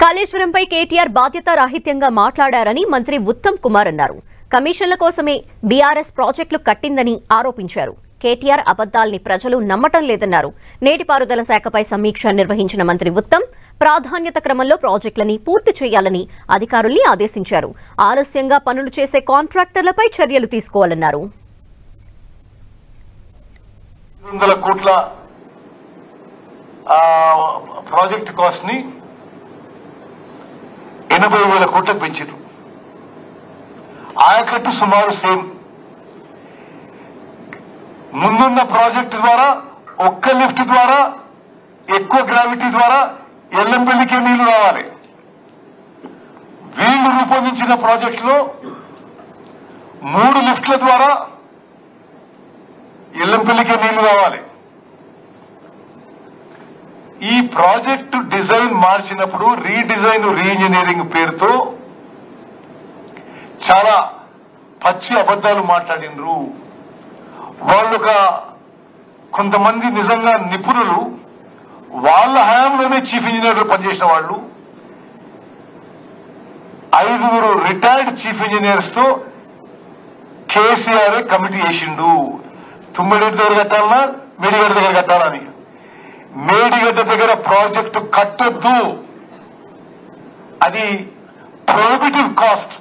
కాళేశ్వరంపై కేటీఆర్ బాధ్యత రాహిత్యంగా మాట్లాడారని మంత్రి ఉత్తమ్ కుమార్ అన్నారు. కమిషన్ల కోసమే బీఆర్ఎస్ ప్రాజెక్టులు కట్టిందని ఆరోపించారు. కేటీఆర్ అబద్దాల్ని ప్రజలు నమ్మటం లేదన్నారు. నీటిపారుదల శాఖపై సమీక్ష నిర్వహించిన మంత్రి ఉత్తమ్ ప్రాధాన్యత క్రమంలో ప్రాజెక్టులని పూర్తి చేయాలని అధికారుల్ని ఆదేశించారు. ఆలస్యంగా పనులు చేసే కాంట్రాక్టర్లపై చర్యలు తీసుకోవాలన్నారు. 200 కోట్ల ప్రాజెక్ట్ కాస్ట్ ని 80,000 కోట్లకు పెంచారు. ఆయకట్టు సుమారు సేమ్. ముందున్న ప్రాజెక్టు ద్వారా ఒక్క లిఫ్ట్ ద్వారా ఎక్కువ గ్రావిటీ ద్వారా ఎల్లంపల్లికే నీళ్లు రావాలి. వీళ్లు రూపొందించిన ప్రాజెక్టులో 3 లిఫ్ట్ల ద్వారా ఎల్లంపల్లికే నీళ్లు రావాలి. ఈ ప్రాజెక్టు డిజైన్ మార్చినప్పుడు రీడిజైన్ రీఇంజనీరింగ్ పేరుతో చాలా పచ్చి అబద్దాలు మాట్లాడినరు. కొంతమంది నిజంగా నిపుణులు వాళ్ళ హయాంలోనే చీఫ్ ఇంజనీర్లు పనిచేసిన వాళ్ళు 5 రిటైర్డ్ చీఫ్ ఇంజనీర్స్ తో కేసీఆర్ కమిటీ వేసిండు. తుమ్మిడిగడ్డ దగ్గర కట్టాలన్నా మేడిగడ్డ దగ్గర కట్టాలని. మేడిగడ్డ దగ్గర ప్రాజెక్టు కట్టొద్దు, అది ప్రొహిబిటివ్ కాస్ట్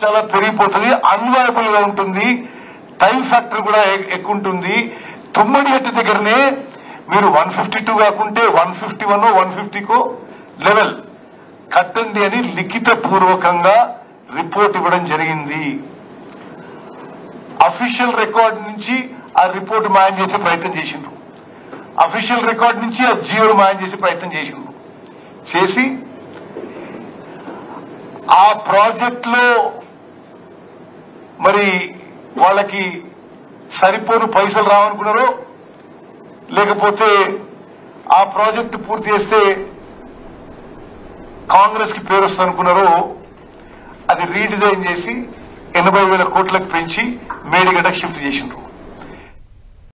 చాలా పెరిగిపోతుంది, అన్వయబుల్ గా ఉంటుంది, టైం ఫ్యాక్టర్ కూడా ఎక్కువ ఉంటుంది. తుమ్మడిగడ్డ దగ్గరనే మీరు 152 కాకుంటే 151 150కో లెవెల్ కట్టండి అని లిఖిత పూర్వకంగా రిపోర్ట్ ఇవ్వడం జరిగింది. అఫీషియల్ రికార్డ్ నుంచి ఆ రిపోర్ట్ మాయం చేసే ప్రయత్నం చేసిండ్రు. అఫీషియల్ రికార్డ్ నుంచి ఆ జీవోలు మాయం చేసే ప్రయత్నం చేసి ఆ ప్రాజెక్ట్ లో మరి వాళ్ళకి సరిపోను పైసలు రావనుకున్నారో, లేకపోతే ఆ ప్రాజెక్టు పూర్తి చేస్తే కాంగ్రెస్ కి పేరు వస్తుందనుకున్నారో, అది రీడిజైన్ చేసి 80,000 కోట్లకు పెంచి మేడిగడ్డకు షిఫ్ట్ చేసిండ్రు.